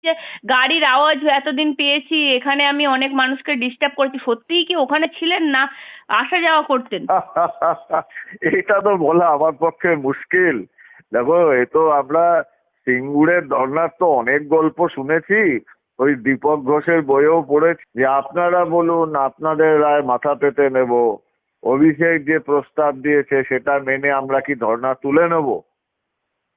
যে গাড়ির আওয়াজ এতদিন পেয়েছি, এখানে আমি অনেক মানুষকে ডিস্টার্ব করছি, সত্যিই কি ওখানে ছিলেন না আসা যাওয়া করতেন? এটা তো বলা আমার পক্ষে মুশকিল। দেখো, এ তো আমরা সিঙ্গুরের ধর্নার তো অনেক গল্প শুনেছি, ওই দীপক ঘোষের বইয়েও পড়েছি যে আপনারা বলুন, আপনাদের রায় মাথা পেতে নেব, অভিষেক যে প্রস্তাব দিয়েছে সেটা মেনে আমরা কি ধর্না তুলে নেব।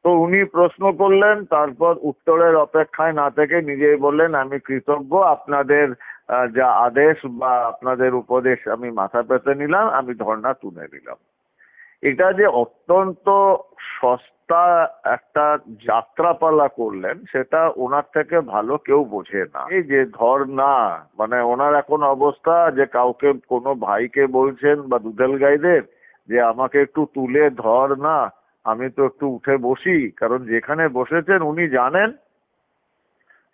তো উনি প্রশ্ন করলেন, তারপর উত্তরের অপেক্ষায় না থেকে নিজেই বললেন আমি কৃতজ্ঞ, আপনাদের যা আদেশ বা আপনাদের উপদেশ আমি মাথা পেতে নিলাম, আমি ধর্ণা তুলে নিলাম। এটা যে অত্যন্ত সস্তা একটা যাত্রাপালা করলেন, সেটা ওনার থেকে ভালো কেউ বোঝে না। এই যে ধর্ণা, মানে ওনার এখন অবস্থা যে কাউকে, কোনো ভাইকে বলছেন বা দুধেল গাইদের যে আমাকে একটু তুলে ধর না, আমি তো একটু উঠে বসি, কারণ যেখানে বসেছেন উনি জানেন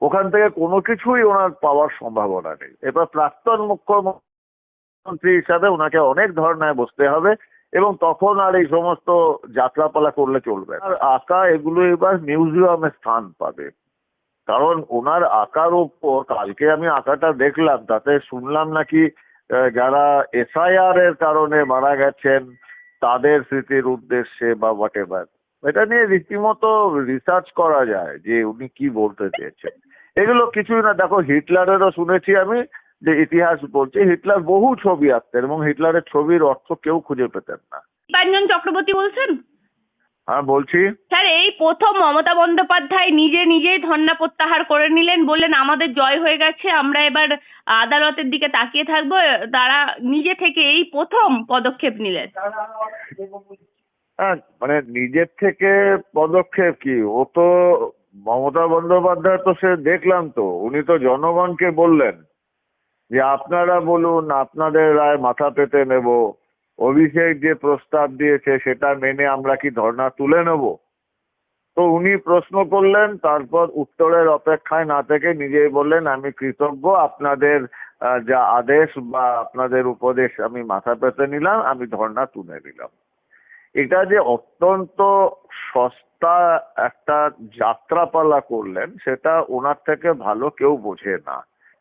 ওখান থেকে কোনো কিছুই ওনার পাওয়ার সম্ভাবনা নেই। এবার প্রাক্তন মুখ্যমন্ত্রী হিসাবে ওনাকে অনেক ধর্নায় বসতে হবে, এবং তখন আর এই সমস্ত যাত্রাপালা করলে চলবে না। আর আঁকা এগুলো এবার মিউজিয়ামে স্থান পাবে, কারণ ওনার আঁকার উপর কালকে আমি আঁকাটা দেখলাম, তাতে শুনলাম নাকি যারা এসআইআর এর কারণে মারা গেছেন তাদের স্মৃতির উদ্দেশ্যে বা হোয়াট এভার, এটা নিয়ে রীতিমতো রিসার্চ করা যায় যে উনি কি বলতে চেয়েছেন। এগুলো কিছুই না। দেখো, হিটলারেরও শুনেছি আমি যে ইতিহাস বলছে হিটলার বহু ছবি আঁকতেন এবং হিটলারের ছবির অর্থ কেউ খুঁজে পেতেন না। দীপাঞ্জন চক্রবর্তী বলছেন? হ্যাঁ, বলছি। স্যার, এই প্রথম মমতা বন্দ্যোপাধ্যায় নিজে নিজেই ধর্ণা প্রত্যাহার করে নিলেন, বললেন আমাদের জয় হয়ে গেছে, আমরা এবার আদালতের দিকে তাকিয়ে থাকবো। তারা নিজে থেকে এই প্রথম পদক্ষেপ নিলেন। হ্যাঁ, মানে নিজের থেকে পদক্ষেপ কি, ও তো মমতা বন্দ্যোপাধ্যায় তো সে দেখলাম তো, উনি তো জনগণকে বললেন যে আপনারা বলুন, আপনাদের রায় মাথা পেতে নেব, অভিষেক যে প্রস্তাব দিয়েছে সেটা মেনে আমরা কি ধর্ণা তুলে নেব। তো উনি প্রশ্ন করলেন, তারপর উত্তরের অপেক্ষায় না থেকে নিজেই বললেন আমি কৃতজ্ঞ, আপনাদের যা আদেশ বা আপনাদের উপদেশ আমি মাথা পেতে নিলাম, আমি ধর্ণা তুলে নিলাম। এটা যে অত্যন্ত সস্তা একটা যাত্রাপালা করলেন, সেটা ওনার থেকে ভালো কেউ বোঝে না।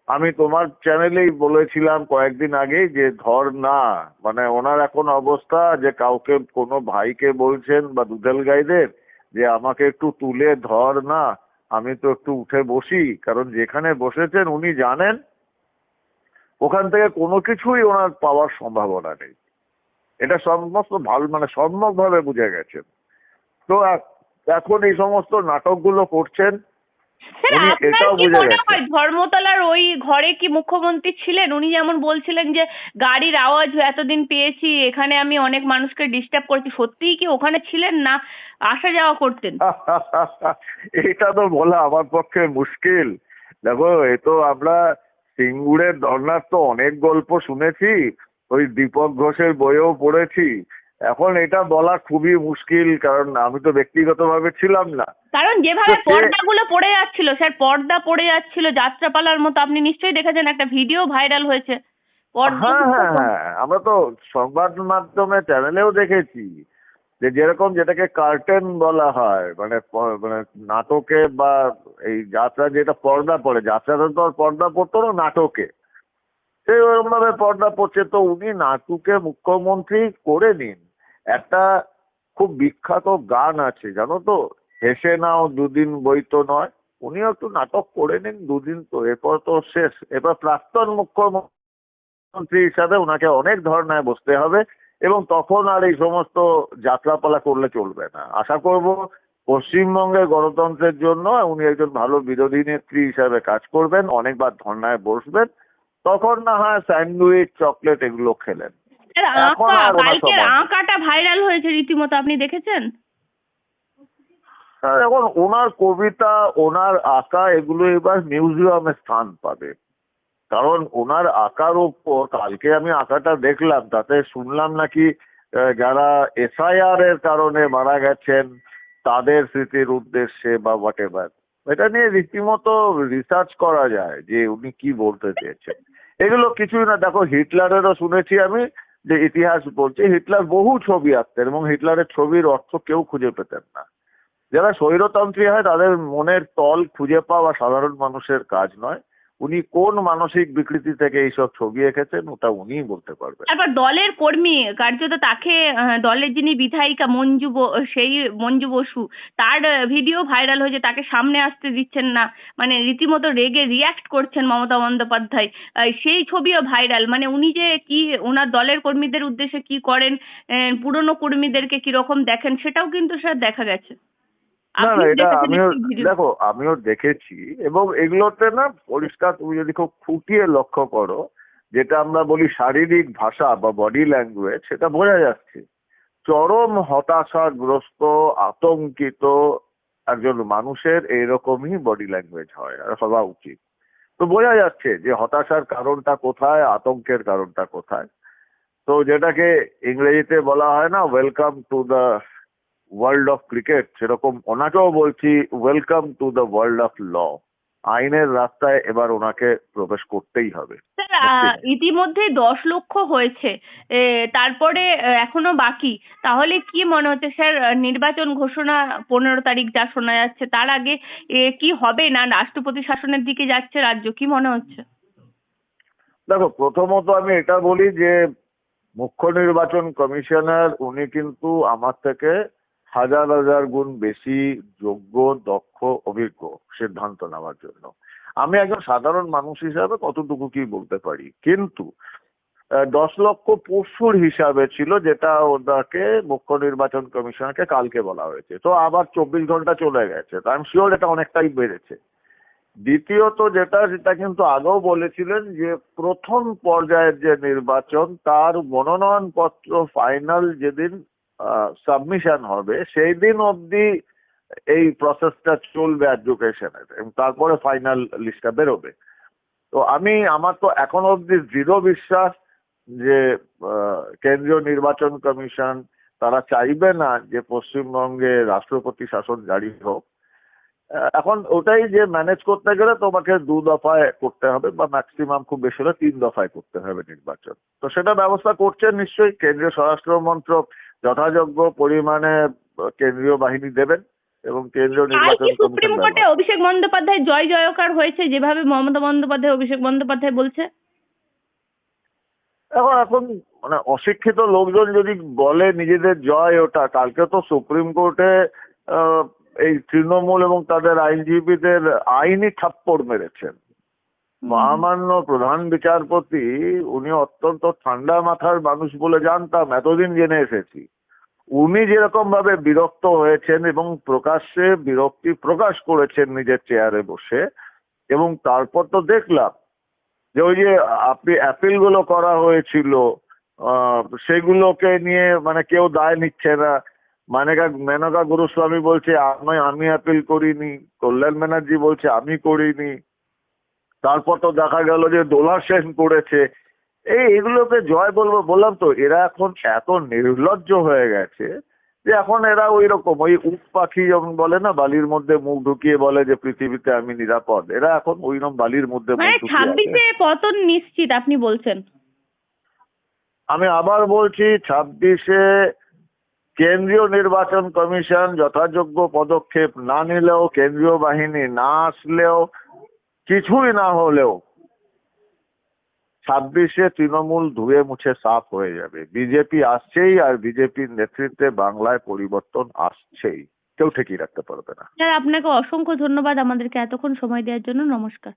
আমি তোমার চ্যানেলেই বলেছিলাম কয়েকদিন আগেই যে ধর্ণা, মানে ওনার এখন অবস্থা যে কাউকে, কোনো ভাইকে বলছেন বা দুধেল গাইদের যে আমাকে একটু তুলে ধর না, আমি তো একটু উঠে বসি, কারণ যেখানে বসেছেন উনি জানেন ওখান থেকে কোনো কিছুই ওনার পাওয়ার সম্ভাবনা নেই। এটা সমস্ত ভালো, মানে সম্যকভাবে বুঝে গেছেন। তো এখন এই সমস্ত নাটকগুলো করছেন, স্যার, উনি আপনার এটাও কি বুঝে মনে গেছেন। হয় ধর্মতলার ওই ঘরে কি মুখ্যমন্ত্রী ছিলেন? উনি যেমন বলছিলেন যে গাড়ির আওয়াজ এতদিন পেয়েছি, এখানে আমি অনেক মানুষকে ডিস্টার্ব করছি, সত্যিই কি ওখানে ছিলেন না আসা যাওয়া করতেন? এটা তো বলা আমার পক্ষে মুশকিল। দেখো, এ তো আমরা সিঙ্গুরের ধর্নার তো অনেক গল্প শুনেছি, ওই দীপক ঘোষের বইয়েও পড়েছি। এখন এটা বলা খুবই মুশকিল, কারণ আমি তো ব্যক্তিগতভাবে ছিলাম না। কারণ তো যেভাবে সে, পর্দাগুলো পড়ে যাচ্ছিল স্যার, পর্দা পড়ে যাচ্ছিল যাত্রাপালার মতো, আপনি নিশ্চয়ই দেখেছেন, একটা ভিডিও ভাইরাল হয়েছে পর্দা। হ্যাঁ হ্যাঁ হ্যাঁ, আমরা তো সংবাদ মাধ্যমে চ্যানেলেও দেখেছি যে যেরকম যেটাকে কার্টেন বলা হয়, মানে মানে নাটকে বা এই যাত্রা যেটা পর্দা পড়ে, যাত্রাটা তো আর পর্দা পড়তো না, নাটকে সেই ওরকম ভাবে পর্দা পড়ছে। তো উনি নাটুকে মুখ্যমন্ত্রী করে নিন। একটা খুব বিখ্যাত গান আছে জানো তো, হেসে নাও দুদিন বই তো নয়। উনিও একটু নাটক করে নিন দুদিন, তো এরপর তো শেষ। এবার প্রাক্তন মুখ্যমন্ত্রী হিসাবে ওনাকে অনেক ধর্নায় বসতে হবে, এবং তখন আর এই সমস্ত যাত্রাপালা করলে চলবে না। আশা করব পশ্চিমবঙ্গের গণতন্ত্রের জন্য উনি একজন ভালো বিরোধী নেত্রী হিসাবে কাজ করবেন, অনেকবার ধর্নায় বসবেন, তখন না হয় স্যান্ডউইচ চকলেট এগুলো খেলেন। স্যার, এখন আঁকা, আর ওনার কালকের সময় নেই। আঁকাটা ভাইরাল হয়েছে রীতিমতো, আপনি দেখেছেন? এখন ওনার কবিতা, ওনার আঁকা এগুলো এবার মিউজিয়ামে স্থান পাবে, কারণ ওনার আঁকার উপর কালকে আমি আঁকাটা দেখলাম, তাতে শুনলাম নাকি যারা এসআইআর এর কারণে মারা গেছেন তাদের স্মৃতির উদ্দেশ্যে বা হোয়াট এভার, এটা নিয়ে রীতিমতো রিসার্চ করা যায় যে উনি কি বলতে চেয়েছেন। এগুলো কিছুই না। দেখো, হিটলারেরও শুনেছি আমি যে ইতিহাস বলছে হিটলার বহু ছবি আঁকতেন এবং হিটলারের ছবির অর্থ কেউ খুঁজে পেতেন না। যারা স্বৈরতন্ত্রী হয় তাদের মনের তল খুঁজে পাওয়া সাধারণ মানুষের কাজ নয়। উনি কোন মানসিক বিকৃতি থেকে এইসব ছবি এঁকেছেন ওটা উনিই বলতে পারবেন। তারপর দলের কর্মী কার্যত তাকে দলের যিনি বিধায়িকা সেই মঞ্জু বসু, তার ভিডিও ভাইরাল হয়েছে, তাকে সামনে আসতে দিচ্ছেন না, মানে রীতিমতো রেগে রিয়াক্ট করছেন মমতা বন্দ্যোপাধ্যায়। সেই ছবিও ভাইরাল। মানে উনি যে কি ওনার দলের কর্মীদের উদ্দেশ্যে কি করেন, পুরনো কর্মীদেরকে কিরকম দেখেন, সেটাও কিন্তু স্যার দেখা গেছে। না আপনি না, এটা দেখেছেন আমিও নিশ্চয়ই ভিডিও। দেখো আমিও দেখেছি, এবং এগুলোতে না পরিষ্কার তুমি যদি খুব খুঁটিয়ে লক্ষ্য করো, যেটা আমরা বলি শারীরিক ভাষা বা বডি ল্যাঙ্গুয়েজ, সেটা বোঝা যাচ্ছে চরম হতাশাগ্রস্ত আতঙ্কিত একজন মানুষের এইরকমই বডি ল্যাঙ্গুয়েজ হয় আর হওয়া উচিত। তো বোঝা যাচ্ছে যে হতাশার কারণটা কোথায়, আতঙ্কের কারণটা কোথায়। তো যেটাকে ইংরেজিতে বলা হয় না welcome to the world of cricket, সেরকম ওনাকেও বলছি welcome to the world of law. আইনের রাস্তায় এবার ওনাকে প্রবেশ করতেই হবে। স্যার, ইতিমধ্যে 10 লক্ষ হয়েছে, তারপরে এখনো বাকি। তাহলে কি মনে হচ্ছে স্যার, নির্বাচন ঘোষণা 15 তারিখ যা শোনা যাচ্ছে, তার আগে কি হবে, না রাষ্ট্রপতি শাসনের দিকে যাচ্ছে রাজ্য, কি মনে হচ্ছে? দেখো, প্রথমত আমি এটা বলি যে মুখ্য নির্বাচন কমিশনার উনি কিন্তু আমার থেকে হাজার হাজার গুণ বেশি যোগ্য, দক্ষ, অভিজ্ঞ সিদ্ধান্ত নেওয়ার জন্য। আমি একজন সাধারণ মানুষ হিসাবে কতটুকু কি বলতে পারি, কিন্তু 10 লক্ষ পশুর হিসাবে ছিল, যেটা ওনাকে মুখ্য নির্বাচন কমিশনারকে কালকে বলা হয়েছে। তো আবার 24 ঘন্টা চলে গেছে, তো আই এম শিওর এটা অনেকটাই বেড়েছে। দ্বিতীয়ত যেটা কিন্তু আগেও বলেছিলেন যে প্রথম পর্যায়ের যে নির্বাচন তার মনোনয়নপত্র ফাইনাল যেদিন সাবমিশন হবে সেই দিন অবধি এই প্রসেসটা চলবে এডুকেশনের, এবং তারপরে ফাইনাল লিস্টটা বেরোবে। তো আমার তো এখন অবধি দৃঢ় বিশ্বাস যে কেন্দ্রীয় নির্বাচন কমিশন তারা চাইবে না যে পশ্চিমবঙ্গে রাষ্ট্রপতি শাসন জারি হোক। এখন ওটাই যে ম্যানেজ করতে গেলে তোমাকে 2 দফায় করতে হবে, বা ম্যাক্সিমাম খুব বেশি হলে 3 দফায় করতে হবে নির্বাচন। তো সেটা ব্যবস্থা করছেন নিশ্চয়ই কেন্দ্রীয় স্বরাষ্ট্র মন্ত্রক, যথাযোগ্য পরিমাণে কেন্দ্রীয় বাহিনী দেবেন এবং কেন্দ্রীয় কাল কি নির্বাচন সুপ্রিম কমিশন কোর্টে ব্যবহার। অভিষেক বন্দ্যোপাধ্যায় জয় জয়কার হয়েছে, যেভাবে মমতা বন্দ্যোপাধ্যায় অভিষেক বন্দ্যোপাধ্যায় বলছে? এখন মানে অশিক্ষিত লোকজন যদি বলে নিজেদের জয় ওটা, কালকে তো সুপ্রিম কোর্টে এই তৃণমূল এবং তাদের আইনজীবীদের আইনি থাপ্পড় মেরেছেন। মহামান্য প্রধান বিচারপতি উনি অত্যন্ত ঠান্ডা মাথার মানুষ বলে জানতাম, এতদিন জেনে এসেছি। উনি যেরকম ভাবে বিরক্ত হয়েছেন এবং প্রকাশ্যে বিরক্তি প্রকাশ করেছেন নিজের চেয়ারে বসে, এবং তারপর তো দেখলাম যে ওই যে আপনি অ্যাপিল গুলো করা হয়েছিল সেগুলোকে নিয়ে মানে কেউ দায় নিচ্ছে না। মেনকা গুরুস্বামী বলছে আমি অ্যাপিল করিনি, কল্যাণ ব্যানার্জি বলছে আমি করিনি, তারপর তো দেখা গেল যে দোলা সেন করেছে। এগুলোকে জয় বলবো, বললাম তো এরা এখন এত নির্লজ্জ হয়ে গেছে যে এখন এরা ওই রকম ওই উট পাখি যেমন বলে না, বালির মধ্যে মুখ ঢুকিয়ে বলে যে পৃথিবীতে আমি নিরাপদ, এরা এখন ওইরকম বালির মধ্যে মুখ মানে ঢুকিয়ে আছে। 26-এ পতন নিশ্চিত আপনি বলছেন? আমি আবার বলছি 26-এ কেন্দ্রীয় নির্বাচন কমিশন যথাযোগ্য পদক্ষেপ না নিলেও, কেন্দ্রীয় বাহিনী না আসলেও, কিছুই না হলেও 26-এ তৃণমূল ধুয়ে মুছে সাফ হয়ে যাবে। বিজেপি আসছেই, আর বিজেপির নেতৃত্বে বাংলায় পরিবর্তন আসছেই, কেউ ঠেকিয়ে রাখতে পারবে না। স্যার, আপনাকে অসংখ্য ধন্যবাদ আমাদেরকে এতক্ষণ সময় দেওয়ার জন্য। নমস্কার।